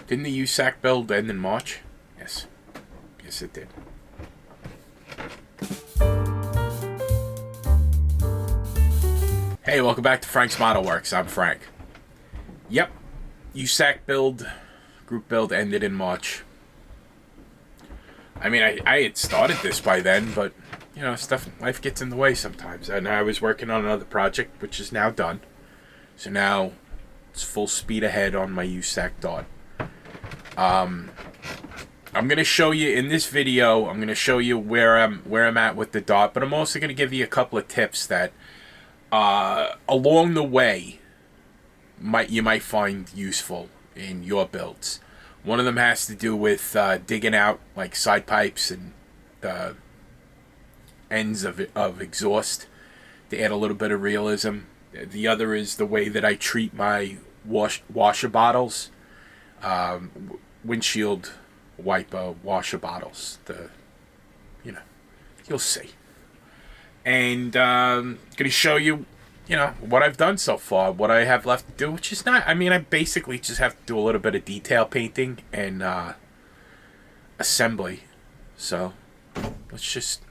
Didn't the USACC build end in March? Yes. Yes, it did. Hey, welcome back to Frank's Model Works. I'm Frank. Yep. USACC build, group build ended in March. I mean, I had started this by then, but, you know, life gets in the way sometimes. And I was working on another project, which is now done. So now it's full speed ahead on my USACC dot. I'm gonna show you in this video. I'm gonna show you where I'm at with the dot, but I'm also gonna give you a couple of tips that along the way you might find useful in your builds. One of them has to do with digging out like side pipes and the ends of exhaust to add a little bit of realism. The other is the way that I treat my washer bottles. Windshield wiper washer bottles. You'll see. And gonna show you, what I've done so far, what I have left to do, which is not. I mean, I basically just have to do a little bit of detail painting and assembly. So let's just.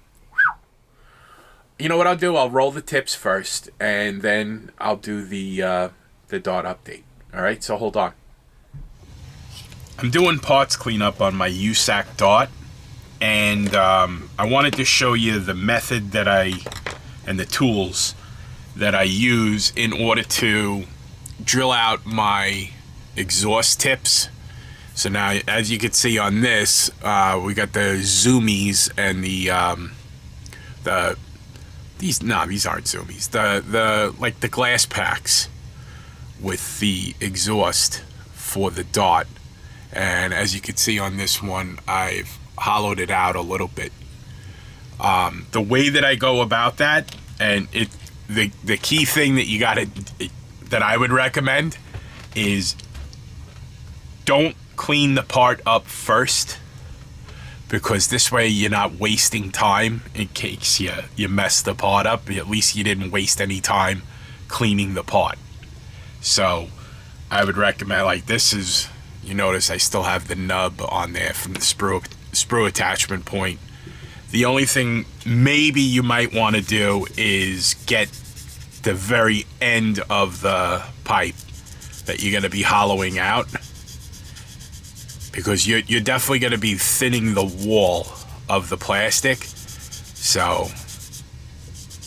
You know what I'll do? I'll roll the tips first, and then I'll do the dot update. All right. So hold on. I'm doing parts cleanup on my USACC dot, and I wanted to show you the method and the tools that I use in order to drill out my exhaust tips. So now, as you can see on this, we got the zoomies and these aren't zoomies. The glass packs with the exhaust for the dot. And as you can see on this one, I've hollowed it out a little bit. The way that I go about that, and the key thing that I would recommend is don't clean the part up first, because this way you're not wasting time in case you mess the part up. At least you didn't waste any time cleaning the part. So I would recommend, like, this is. You notice I still have the nub on there from the sprue attachment point. The only thing maybe you might want to do is get the very end of the pipe that you're going to be hollowing out, because you're definitely going to be thinning the wall of the plastic. So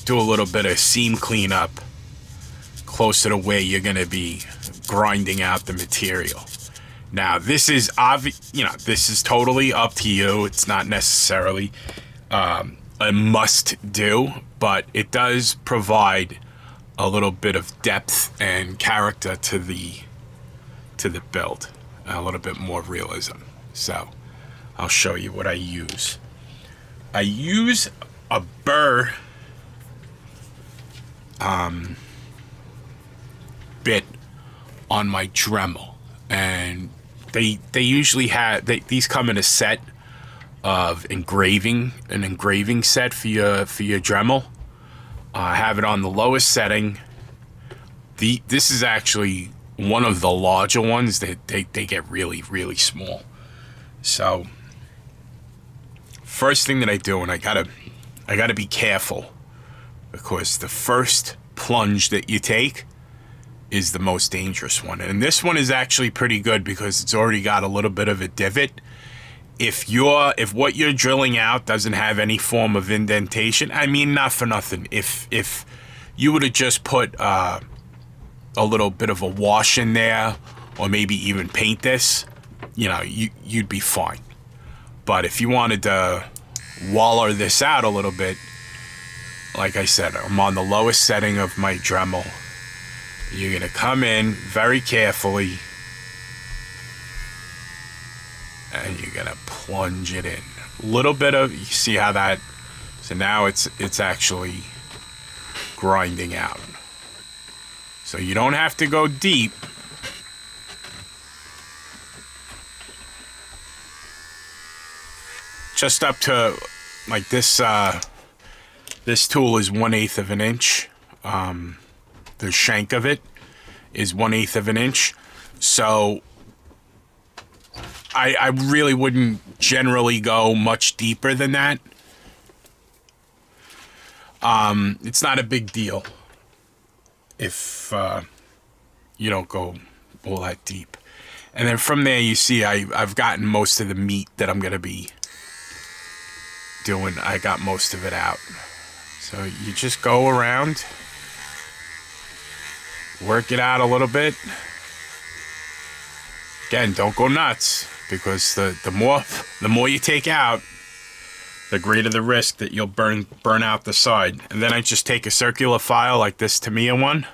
do a little bit of seam cleanup closer to where you're going to be grinding out the material. Now, this is this is totally up to you. It's not necessarily a must do, but it does provide a little bit of depth and character to the build, a little bit more realism. So, I'll show you what I use. I use a burr bit on my Dremel, and they usually have these come in a set of an engraving set for your Dremel. I have it on the lowest setting. This is actually one of the larger ones that they get really, really small. So first thing that I do, and I gotta be careful, because the first plunge that you take is the most dangerous one. And this one is actually pretty good because it's already got a little bit of a divot. If what you're drilling out doesn't have any form of indentation, I mean, not for nothing, if you would have just put a little bit of a wash in there, or maybe even paint this, you'd be fine. But if you wanted to waller this out a little bit, like I said, I'm on the lowest setting of my Dremel. You're going to come in very carefully, and you're going to plunge it in. A little bit of, you see how that, so now it's actually grinding out. So you don't have to go deep. Just up to, like, this tool is 1/8 of an inch. The shank of it is 1/8 of an inch. So I really wouldn't generally go much deeper than that. It's not a big deal if you don't go all that deep. And then from there, you see I've gotten most of the meat that I'm going to be doing. I got most of it out. So you just go around, work it out a little bit. Again, don't go nuts, because the more you take out, the greater the risk that you'll burn out the side. And then I just take a circular file like this Tamiya one.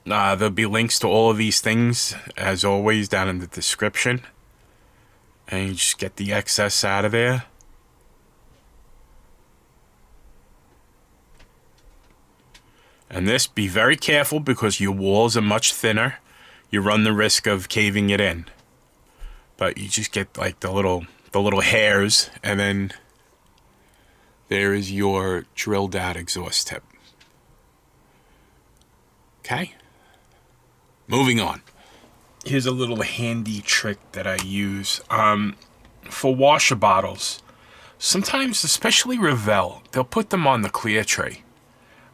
There'll be links to all of these things, as always, down in the description. And you just get the excess out of there. And this, be very careful, because your walls are much thinner. You run the risk of caving it in. But you just get like the little hairs, and then there is your drilled out exhaust tip. Okay? Moving on. Here's a little handy trick that I use for washer bottles. Sometimes, especially Revell, they'll put them on the clear tray.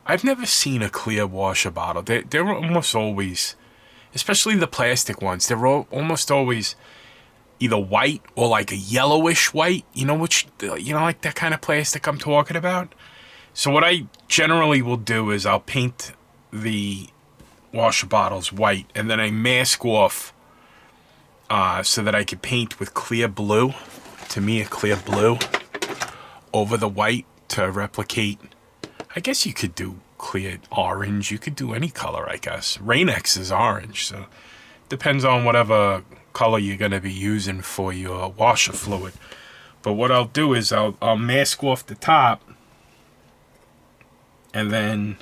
I've never seen a clear washer bottle. They're almost always, especially the plastic ones, they're almost always either white or like a yellowish white. You know like that kind of plastic I'm talking about? So what I generally will do is I'll paint the washer bottles white, and then I mask off so that I could paint with clear blue, to me a clear blue, over the white to replicate. I guess you could do clear orange. You could do any color, I guess. Rain-X is orange, so depends on whatever color you're going to be using for your washer fluid. But what I'll do is I'll mask off the top, and then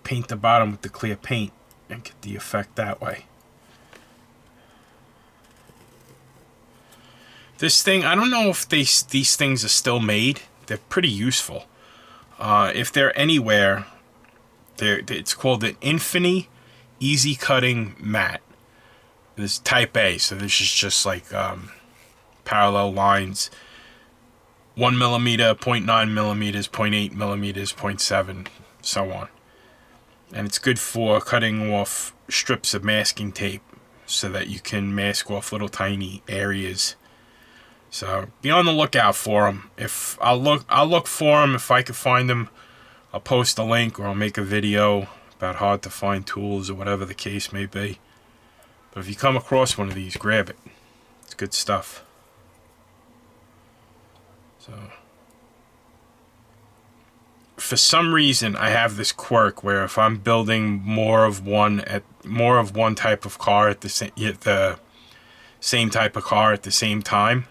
paint the bottom with the clear paint and get the effect that way. This thing, I don't know if these things are still made. They're pretty useful. If they're anywhere, it's called an Infini Easy Cutting Mat. This type A, so this is just like parallel lines. 1 millimeter, 0.9 millimeters, 0.8 millimeters, 0.7, so on. And it's good for cutting off strips of masking tape so that you can mask off little tiny areas. So be on the lookout for them. If I'll look for them. If I can find them, I'll post a link, or I'll make a video about hard to find tools, or whatever the case may be. But if you come across one of these, grab it. It's good stuff. So for some reason, I have this quirk where if I'm building more of one type of car at the same type of car at the same time,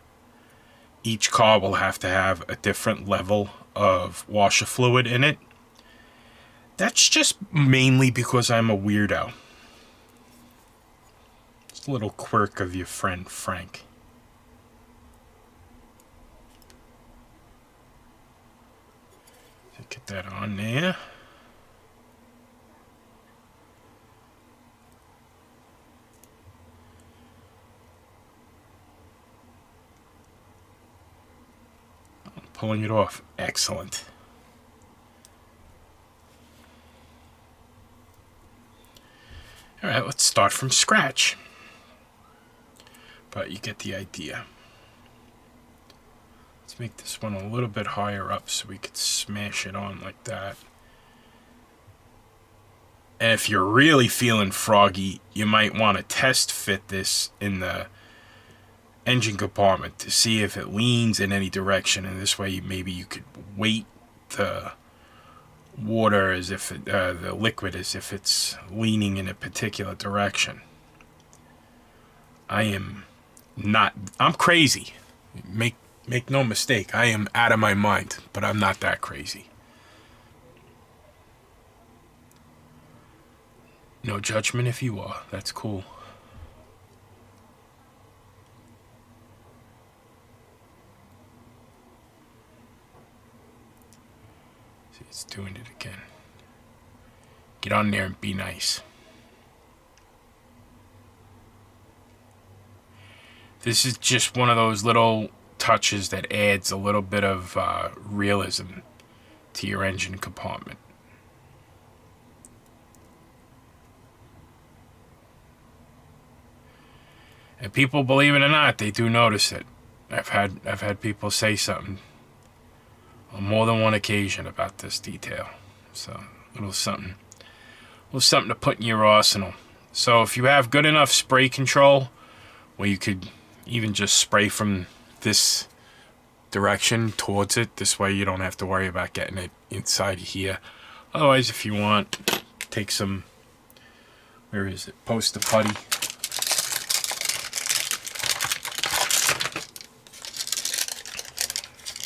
each car will have to have a different level of washer fluid in it. That's just mainly because I'm a weirdo. It's a little quirk of your friend Frank. Get that on there. Pulling it off. Excellent. Alright, let's start from scratch. But you get the idea. Let's make this one a little bit higher up so we could smash it on like that. And if you're really feeling froggy, you might want to test fit this in the engine compartment to see if it leans in any direction, and this way maybe you could weight the water as if the liquid as if it's leaning in a particular direction. I'm crazy. Make no mistake, I am out of my mind, but I'm not that crazy. No judgment if you are. That's cool. It's doing it again. Get on there and be nice. This is just one of those little touches that adds a little bit of realism to your engine compartment. And people, believe it or not, they do notice it. I've had people say something on more than one occasion about this detail. So a little something to put in your arsenal. So if you have good enough spray control, where you could even just spray from this direction towards it, this way you don't have to worry about getting it inside here. Otherwise, if you want, take some, where is it, Poster Putty.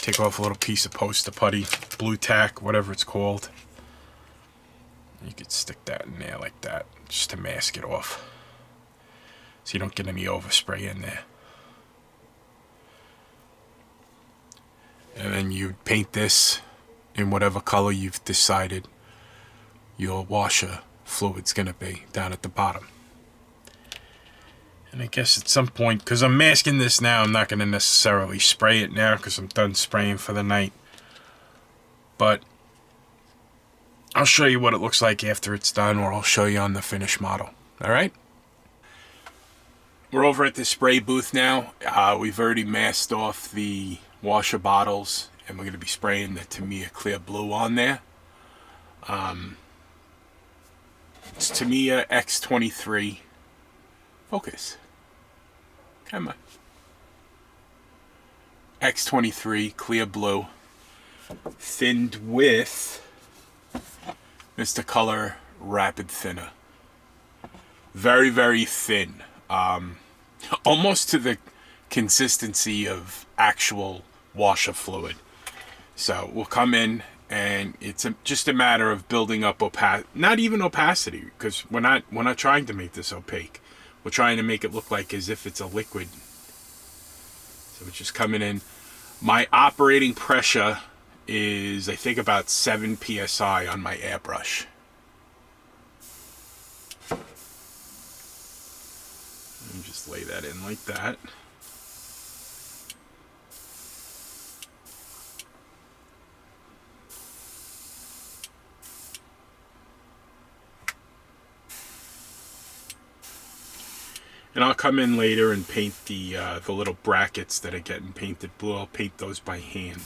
Take off a little piece of Poster Putty, blue tack, whatever it's called. You could stick that in there like that, just to mask it off, so you don't get any overspray in there. And then you paint this in whatever color you've decided your washer fluid's gonna be down at the bottom. And I guess at some point, because I'm masking this now, I'm not gonna necessarily spray it now because I'm done spraying for the night. But I'll show you what it looks like after it's done, or I'll show you on the finished model. All right? We're over at the spray booth now. We've already masked off the washer bottles, and we're going to be spraying the Tamiya Clear Blue on there. It's Tamiya X23. Focus. Come on. X23 Clear Blue. Thinned with Mr. Color Rapid Thinner. Very, very thin. Almost to the consistency of actual washer fluid. So we'll come in, and it's just a matter of building up not even opacity, because we're not trying to make this opaque. We're trying to make it look like as if it's a liquid. So it's just coming in. My operating pressure is, I think, about 7 psi on my airbrush. Let me just lay that in like that. And I'll come in later and paint the little brackets that are getting painted blue. I'll paint those by hand.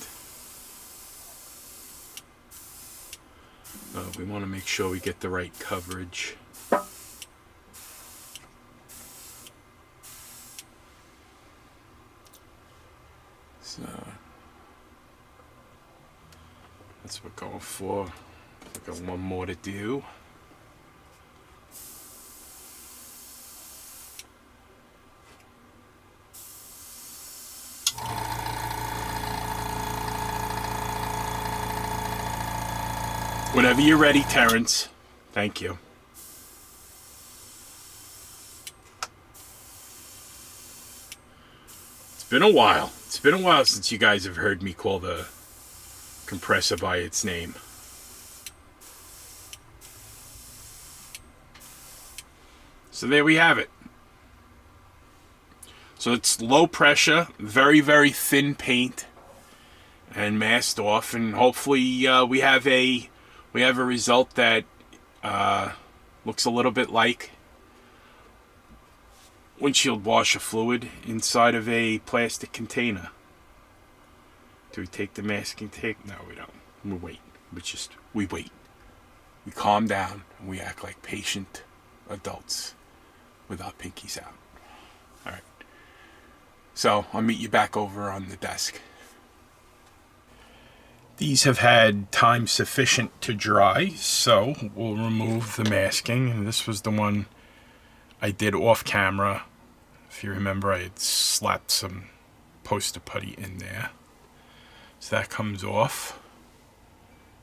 We want to make sure we get the right coverage. So that's what we're going for. We've got one more to do. Whenever you're ready, Terrence. Thank you. It's been a while. It's been a while since you guys have heard me call the compressor by its name. So there we have it. So it's low pressure, very, very thin paint, and masked off, and hopefully we have a result that looks a little bit like windshield washer fluid inside of a plastic container. Do we take the masking tape? No, we don't. We wait. We wait. We calm down, and we act like patient adults with our pinkies out. All right. So I'll meet you back over on the desk. These have had time sufficient to dry, so we'll remove the masking. And this was the one I did off camera. If you remember, I had slapped some Poster Putty in there. So that comes off.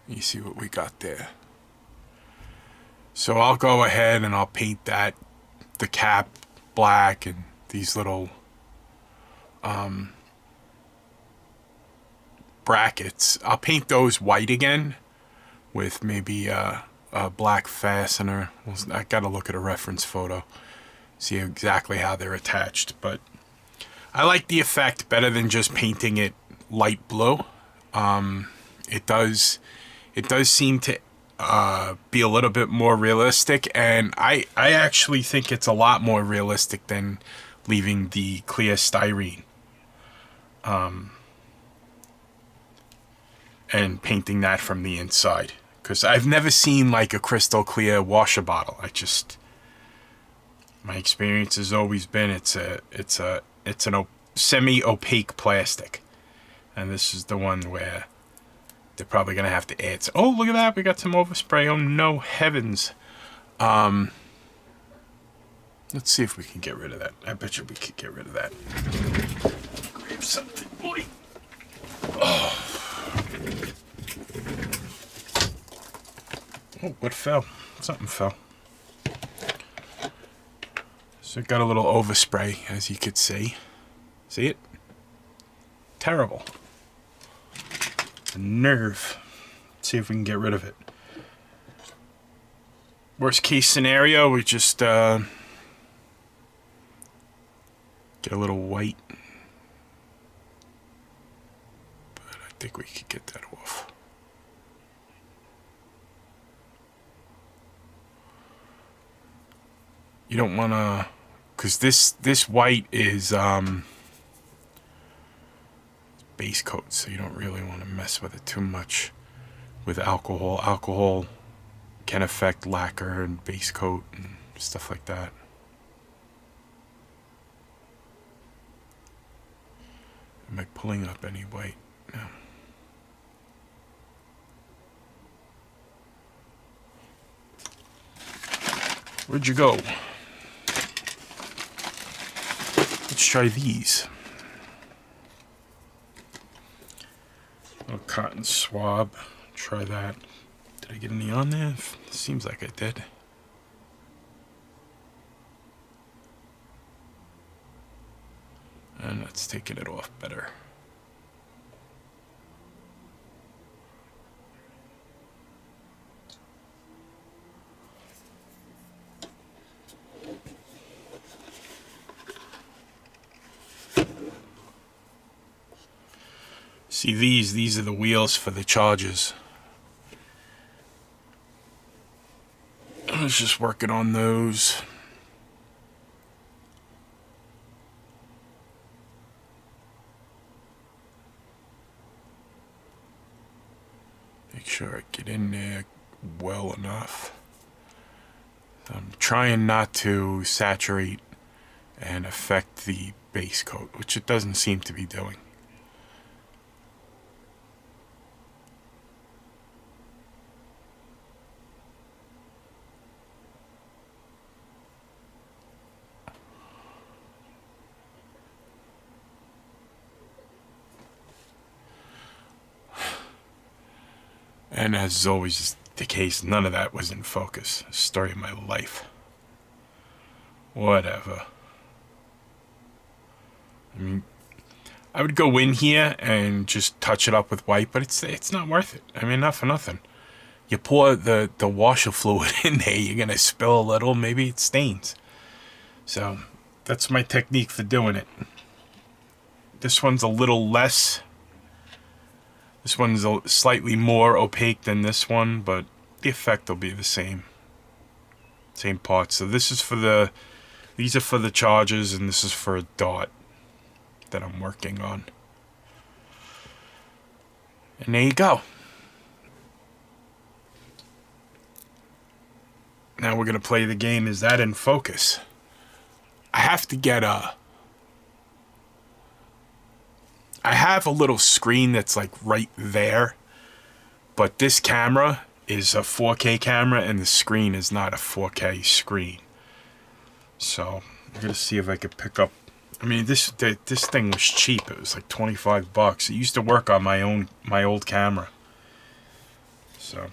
You see what we got there. So I'll go ahead and I'll paint that, the cap black, and these little brackets. I'll paint those white again with maybe a black fastener. I gotta look at a reference photo, see exactly how they're attached, but I like the effect better than just painting it light blue. It does seem to be a little bit more realistic, and I actually think it's a lot more realistic than leaving the clear styrene and painting that from the inside, because I've never seen like a crystal clear washer bottle. My experience has always been it's an semi-opaque plastic, and this is the one where they're probably gonna have to add some. Oh, look at that, we got some overspray. Oh no heavens. Let's see if we can get rid of that. I bet you we could get rid of that. Grab something, boy. Oh, what fell? Something fell. So it got a little overspray, as you could see. See it? Terrible. The nerve. Let's see if we can get rid of it. Worst case scenario, we just get a little white. But I think we could get that off. You don't want to, because this white is base coat, so you don't really want to mess with it too much with alcohol. Alcohol can affect lacquer and base coat and stuff like that. Am I pulling up any white? No. Where'd you go? Let's try these. Little cotton swab. Try that. Did I get any on there? Seems like I did. And that's taking it off better. See these are the wheels for the chargers. I was just working on those. Make sure I get in there well enough. I'm trying not to saturate and affect the base coat, which it doesn't seem to be doing. And as is always the case, none of that was in focus. Story of my life. Whatever. I mean, I would go in here and just touch it up with white, but it's not worth it. I mean, not for nothing. You pour the washer fluid in there, you're gonna spill a little, maybe it stains. So that's my technique for doing it. This one's a little less. This one's slightly more opaque than this one, but the effect will be the same. Same parts. So this is for these are for the chargers, and this is for a dot that I'm working on. And there you go. Now we're gonna play the game. Is that in focus? I have to get I have a little screen that's like right there, but this camera is a 4K camera and the screen is not a 4K screen. So I'm gonna see if I could pick up. I mean, this thing was cheap. It was like 25 bucks. It used to work on my old camera. So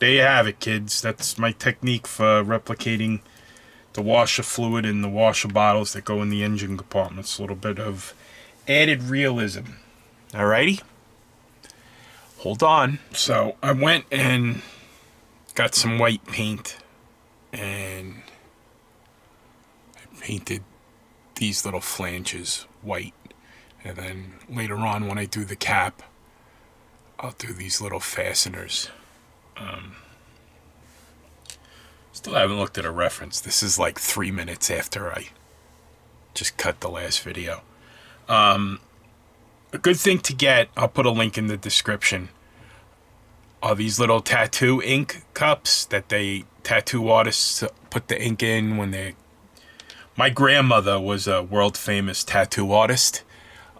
there you have it, kids. That's my technique for replicating the washer fluid in the washer bottles that go in the engine compartments. A little bit of added realism. Alrighty? Hold on. So I went and got some white paint and I painted these little flanges white. And then later on when I do the cap, I'll do these little fasteners. Still haven't looked at a reference. This is like 3 minutes after I just cut the last video. A good thing to get, I'll put a link in the description, are these little tattoo ink cups that tattoo artists put the ink in when they... My grandmother was a world famous tattoo artist.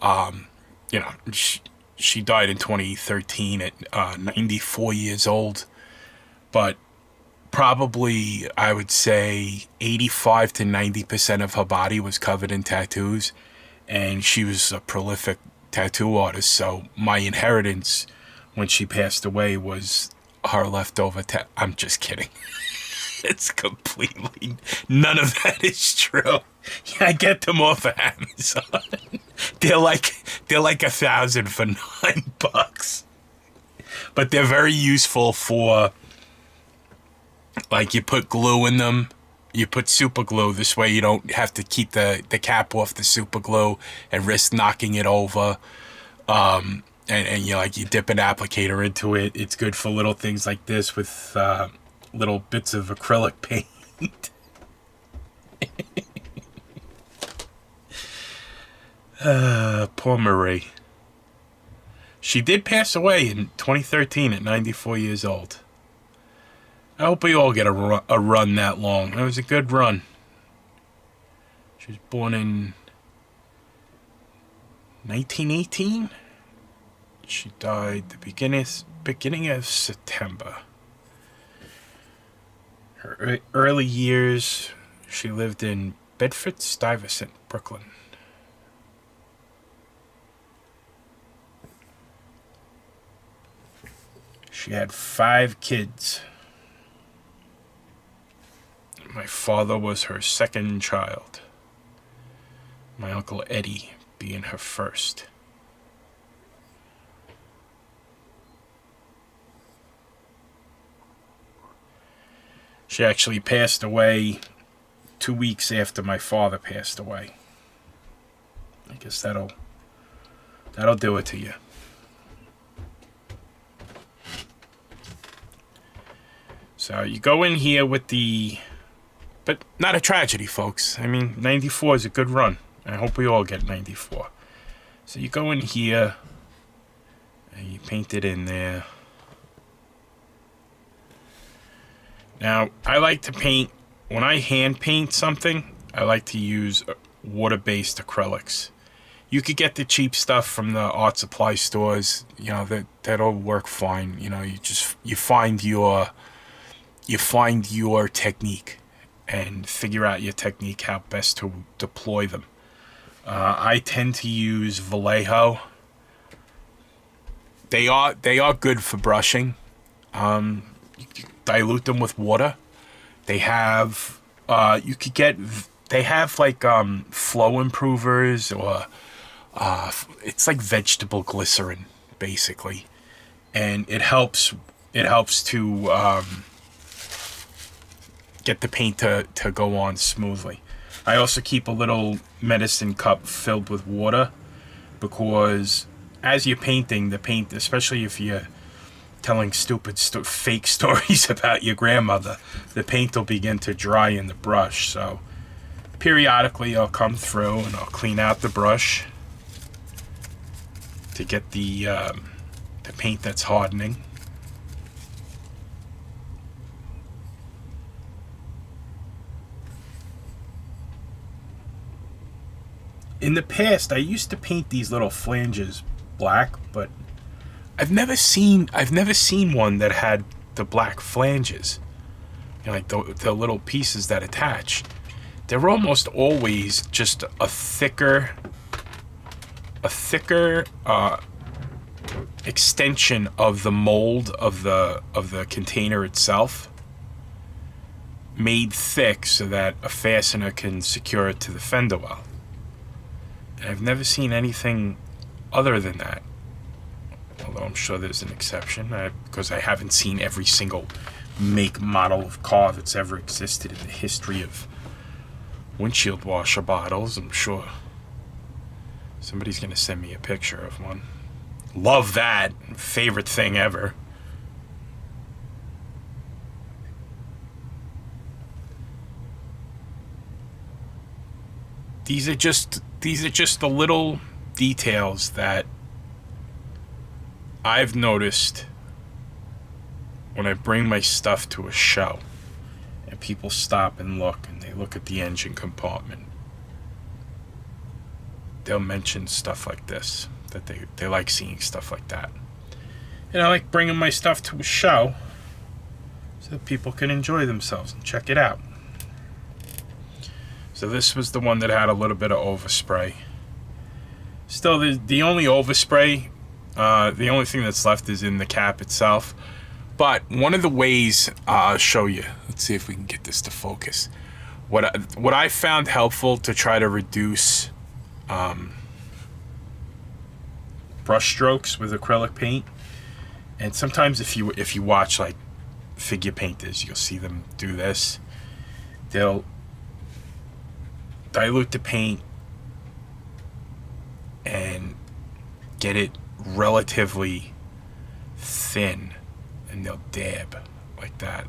You know, she died in 2013 at 94 years old. But probably, I would say, 85 to 90% of her body was covered in tattoos. And she was a prolific tattoo artist. So my inheritance when she passed away was her leftover I'm just kidding. It's completely... None of that is true. Yeah, I get them off of Amazon. They're like $1,000 for $9. But they're very useful for... Like, you put glue in them. You put super glue. This way you don't have to keep the cap off the super glue and risk knocking it over. And you dip an applicator into it. It's good for little things like this with little bits of acrylic paint. Poor Marie. She did pass away in 2013 at 94 years old. I hope we all get a run that long. It was a good run. She was born in 1918. She died the beginning of September. Her early years, she lived in Bedford-Stuyvesant, Brooklyn. She had 5 kids. My father was her second child. My Uncle Eddie being her first. She actually passed away 2 weeks after my father passed away. I guess that'll do it to you. So you go in here with the... But not a tragedy, folks. I mean, 94 is a good run. I hope we all get 94. So you go in here and you paint it in there. Now, I like to paint, when I hand paint something, I like to use water-based acrylics. You could get the cheap stuff from the art supply stores, you know, that'll work fine. You know, you find your technique and figure out your technique, how best to deploy them. I tend to use Vallejo. They are good for brushing. You dilute them with water. They have they have like flow improvers, or it's like vegetable glycerin basically, and it helps to get the paint to go on smoothly. I also keep a little medicine cup filled with water, because as you're painting, the paint, especially if you're telling stupid fake stories about your grandmother, the paint will begin to dry in the brush. So periodically I'll come through and I'll clean out the brush to get the paint that's hardening. In the past, I used to paint these little flanges black, but I've never seen one that had the black flanges. You know, like the little pieces that attach. They're almost always just a thicker extension of the mold of the container itself, made thick so that a fastener can secure it to the fender well. And I've never seen anything other than that. Although I'm sure there's an exception, because I haven't seen every single make, model of car that's ever existed in the history of windshield washer bottles. I'm sure somebody's gonna send me a picture of one. Love that. Favorite thing ever. These are just the little details that I've noticed when I bring my stuff to a show and people stop and look, and they look at the engine compartment. They'll mention stuff like this, that they like seeing stuff like that. And I like bringing my stuff to a show so that people can enjoy themselves and check it out. So this was the one that had a little bit of overspray. Still, the only overspray, the only thing that's left is in the cap itself. But one of the ways, I'll show you. Let's see if we can get this to focus. What I found helpful to try to reduce brush strokes with acrylic paint, and sometimes if you watch like figure painters, you'll see them do this. They'll dilute the paint and get it relatively thin, and they'll dab like that,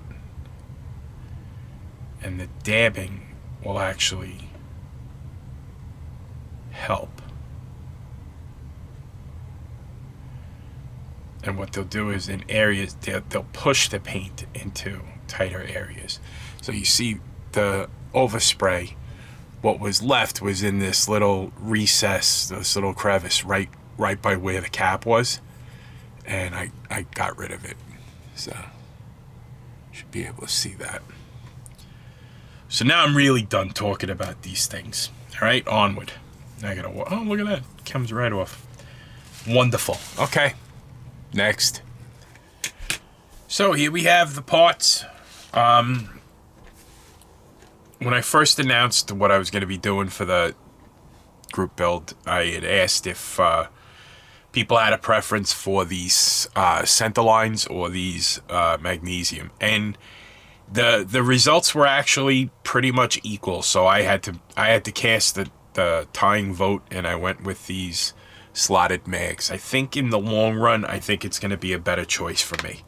and the dabbing will actually help. And what they'll do is, in areas, they'll push the paint into tighter areas. So you see the overspray, what was left was in this little recess, this little crevice right by where the cap was, and I got rid of it. So should be able to see that. So now I'm really done talking about these things. All right, onward. I gotta, oh, look at that, comes right off. Wonderful. Okay, next. So here we have the parts. When I first announced what I was going to be doing for the group build, I had asked if people had a preference for these center lines or these magnesium, and the results were actually pretty much equal. So I had to cast the tying vote, and I went with these slotted mags. I think in the long run, I think it's going to be a better choice for me.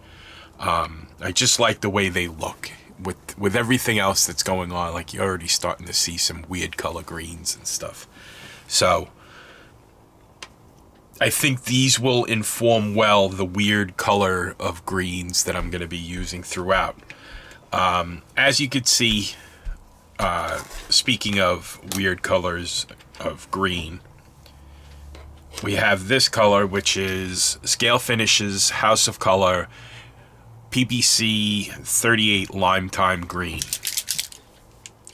I just like the way they look. With everything else that's going on, like you're already starting to see some weird color greens and stuff. So I think these will inform well the weird color of greens that I'm going to be using throughout. As you could see, speaking of weird colors of green, we have this color, which is Scale Finishes House of Color PPC 38 Lime Time Green.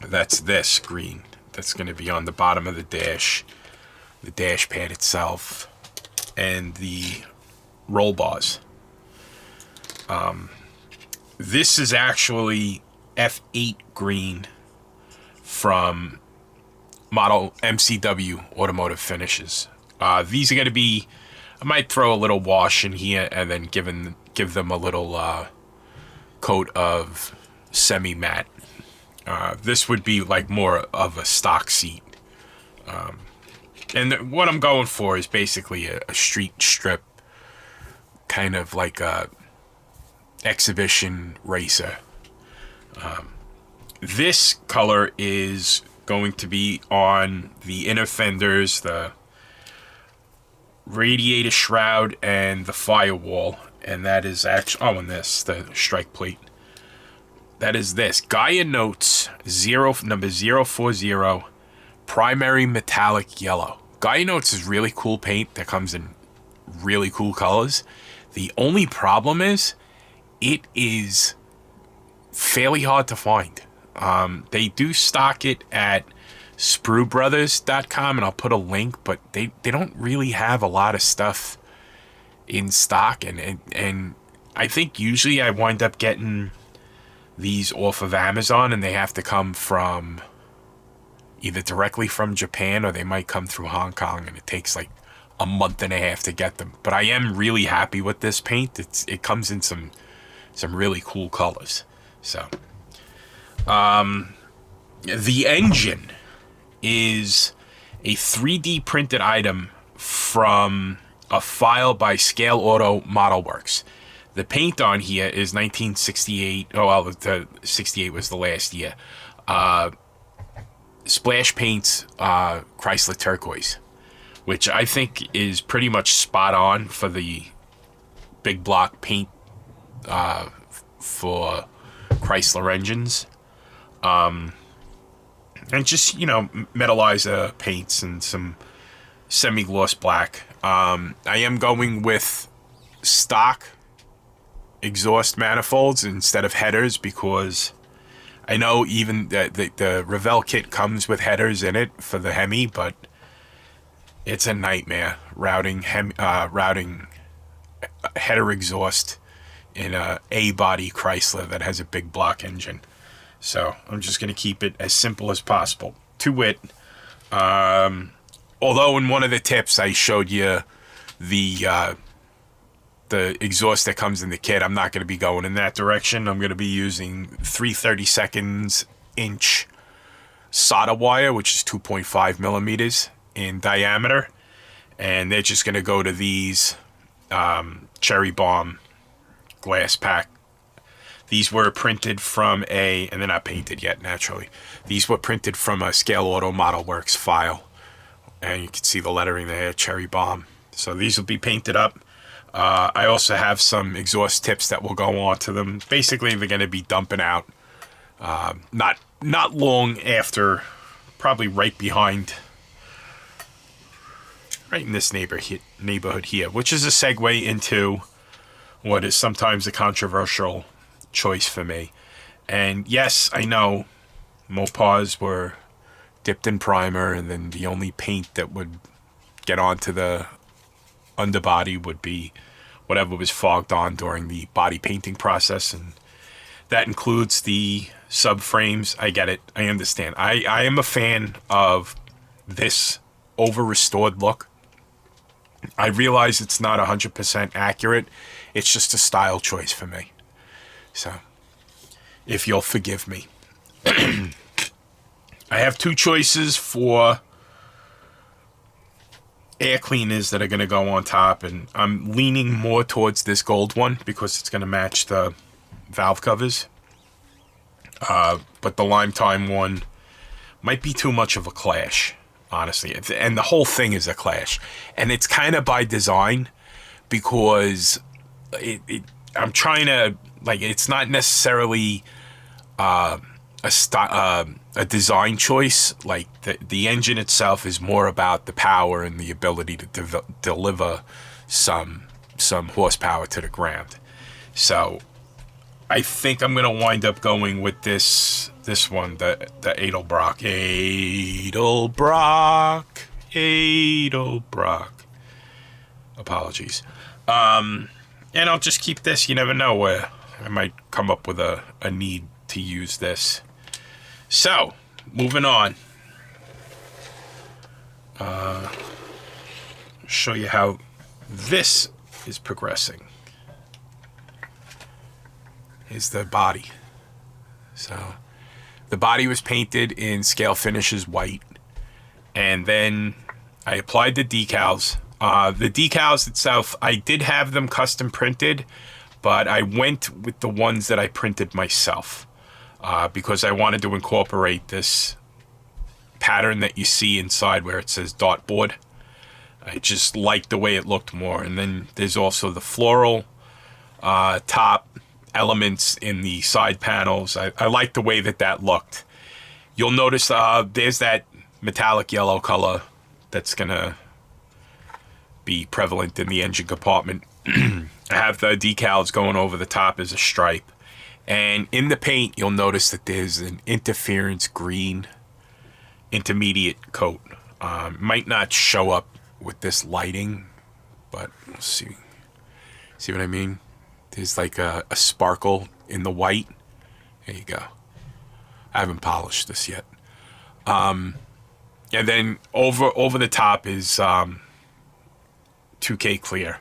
That's this green. That's going to be on the bottom of the dash pad itself, and the roll bars. This is actually F8 green from model MCW Automotive Finishes. These are going to be, I might throw a little wash in here and then give them a little coat of semi-matte. This would be like more of a stock seat. And what I'm going for is basically a street strip, kind of like a exhibition racer. This color is going to be on the inner fenders, the radiator shroud, and the firewall. And that is actually, oh, and this, the strike plate. That is this GaiaNotes number 040 primary metallic yellow. GaiaNotes is really cool paint that comes in really cool colors. The only problem is it is fairly hard to find. They do stock it at Spruebrothers.com, and I'll put a link, but they don't really have a lot of stuff in stock, and I think usually I wind up getting these off of Amazon, and they have to come from either directly from Japan, or they might come through Hong Kong, and it takes like a month and a half to get them. But I am really happy with this paint. It comes in some really cool colors. So The engine is a 3D printed item from a file by Scale Auto Model Works. The paint on here is 1968. Oh, well, the 68 was the last year. Splash Paints Chrysler Turquoise, which I think is pretty much spot on for the big block paint for Chrysler engines. And just, metallizer paints and some semi-gloss black. I am going with stock exhaust manifolds instead of headers because I know even the Revell kit comes with headers in it for the Hemi, but it's a nightmare routing header exhaust in a A-body Chrysler that has a big block engine. So I'm just going to keep it as simple as possible. To wit, although in one of the tips I showed you the exhaust that comes in the kit, I'm not going to be going in that direction. I'm going to be using 3/32 inch solder wire, which is 2.5 millimeters in diameter. And they're just going to go to these Cherry Bomb glass pack. These were printed from and they're not painted yet, naturally. These were printed from a Scale Auto Model Works file. And you can see the lettering there, Cherry Bomb. So these will be painted up. I also have some exhaust tips that will go on to them. Basically, they're going to be dumping out not long after, probably right in this neighborhood here, which is a segue into what is sometimes a controversial choice for me. And yes, I know Mopars were dipped in primer, and then the only paint that would get onto the underbody would be whatever was fogged on during the body painting process, and that includes the subframes. I get it. I understand. I am a fan of this over-restored look. I realize it's not 100% accurate. It's just a style choice for me. So, if you'll forgive me. I have two choices for air cleaners that are going to go on top, and I'm leaning more towards this gold one because it's going to match the valve covers. But the Lime Time one might be too much of a clash, honestly. And the whole thing is a clash. And it's kind of by design because I'm trying to, it's not necessarily a design choice. Like the engine itself is more about the power and the ability to deliver some horsepower to the ground. So I think I'm gonna wind up going with this one, the Edelbrock. Apologies. And I'll just keep this. You never know where I might come up with a need to use this. So, moving on. Show you how this is progressing. Here's the body. So, the body was painted in Scale Finishes white. And then I applied the decals. The decals itself, I did have them custom printed, but I went with the ones that I printed myself. Because I wanted to incorporate this pattern that you see inside where it says dartboard. I just liked the way it looked more. And then there's also the floral top elements in the side panels. I like the way that looked. You'll notice there's that metallic yellow color that's going to be prevalent in the engine compartment. I have the decals going over the top as a stripe. And in the paint, you'll notice that there's an interference green intermediate coat. Might not show up with this lighting, but we'll see. See what I mean? There's like a sparkle in the white. There you go. I haven't polished this yet. And then over the top is 2K clear.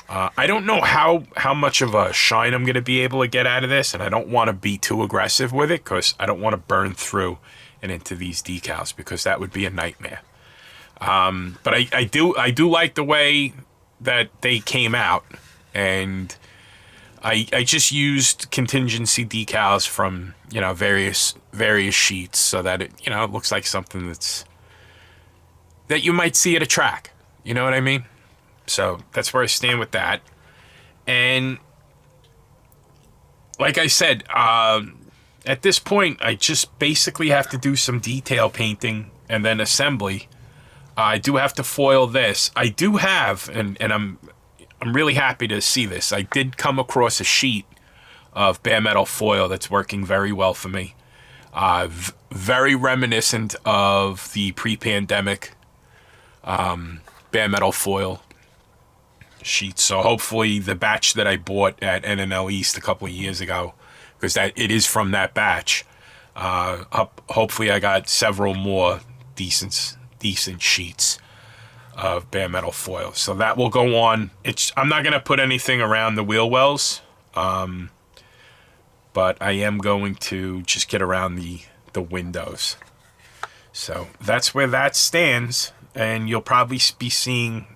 I don't know how much of a shine I'm going to be able to get out of this, and I don't want to be too aggressive with it because I don't want to burn through and into these decals because that would be a nightmare. But I do like the way that they came out, and I just used contingency decals from, you know, various sheets so that it, you know, it looks like something that you might see at a track. You know what I mean? So that's where I stand with that. And like I said, at this point, I just basically have to do some detail painting and then assembly. I do have to foil this. I do have, and I'm really happy to see this. I did come across a sheet of bare metal foil that's working very well for me. Very reminiscent of the pre-pandemic bare metal foil sheets. So hopefully the batch that I bought at NNL East a couple of years ago, because that it is from that batch, hopefully I got several more decent sheets of bare metal foil. So that will go on. I'm not going to put anything around the wheel wells, but I am going to just get around the windows. So that's where that stands, and you'll probably be seeing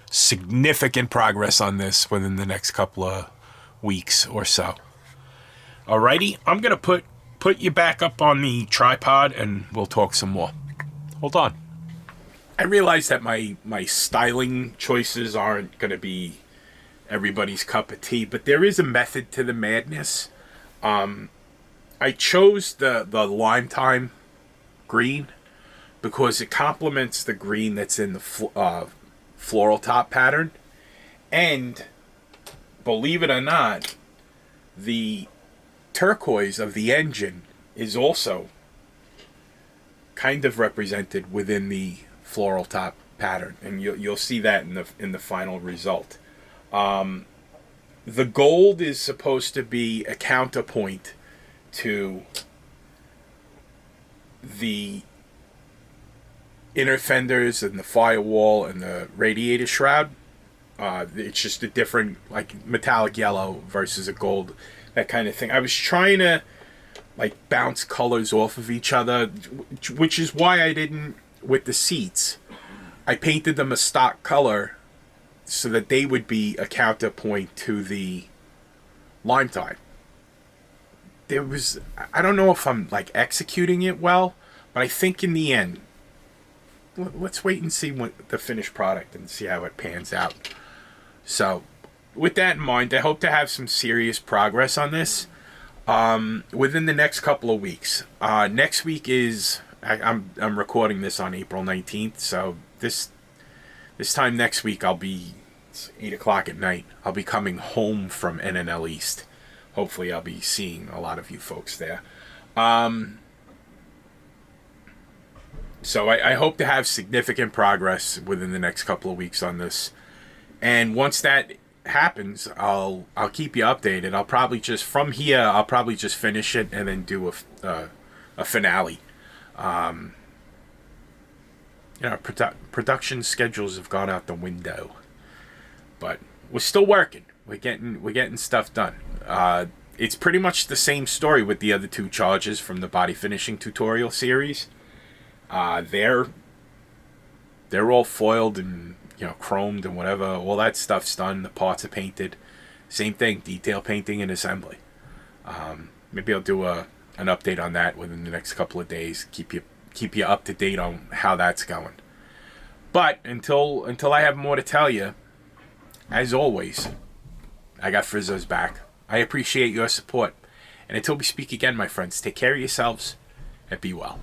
significant progress on this within the next couple of weeks or so. Alrighty, I'm going to put you back up on the tripod and we'll talk some more. Hold on. I realize that my styling choices aren't going to be everybody's cup of tea, but there is a method to the madness. I chose the lime time green because it complements the green that's in the floral top pattern, and believe it or not, the turquoise of the engine is also kind of represented within the floral top pattern, and you'll see that in the final result. The gold is supposed to be a counterpoint to the inner fenders and the firewall and the radiator shroud. It's just a different, like, metallic yellow versus a gold, that kind of thing. I was trying to, like, bounce colors off of each other, which is why I didn't, with the seats, I painted them a stock color so that they would be a counterpoint to the lime time. I don't know if I'm, like, executing it well, but I think in the end, let's wait and see what the finished product and see how it pans out. So with that in mind, I hope to have some serious progress on this within the next couple of weeks. Next week is, I'm recording this on April 19th, so this time next week it's 8 o'clock at night. I'll be coming home from NNL East. Hopefully I'll be seeing a lot of you folks there. So I hope to have significant progress within the next couple of weeks on this. And once that happens, I'll keep you updated. I'll probably just finish it and then do a finale. Production schedules have gone out the window, but we're still working. We're getting stuff done. It's pretty much the same story with the other two charges from the body finishing tutorial series. They're all foiled and, you know, chromed and whatever. All that stuff's done. The parts are painted. Same thing, detail painting and assembly. Maybe I'll do an update on that within the next couple of days. Keep you up to date on how that's going. But until I have more to tell you, as always, I got Frizzo's back. I appreciate your support. And until we speak again, my friends, take care of yourselves and be well.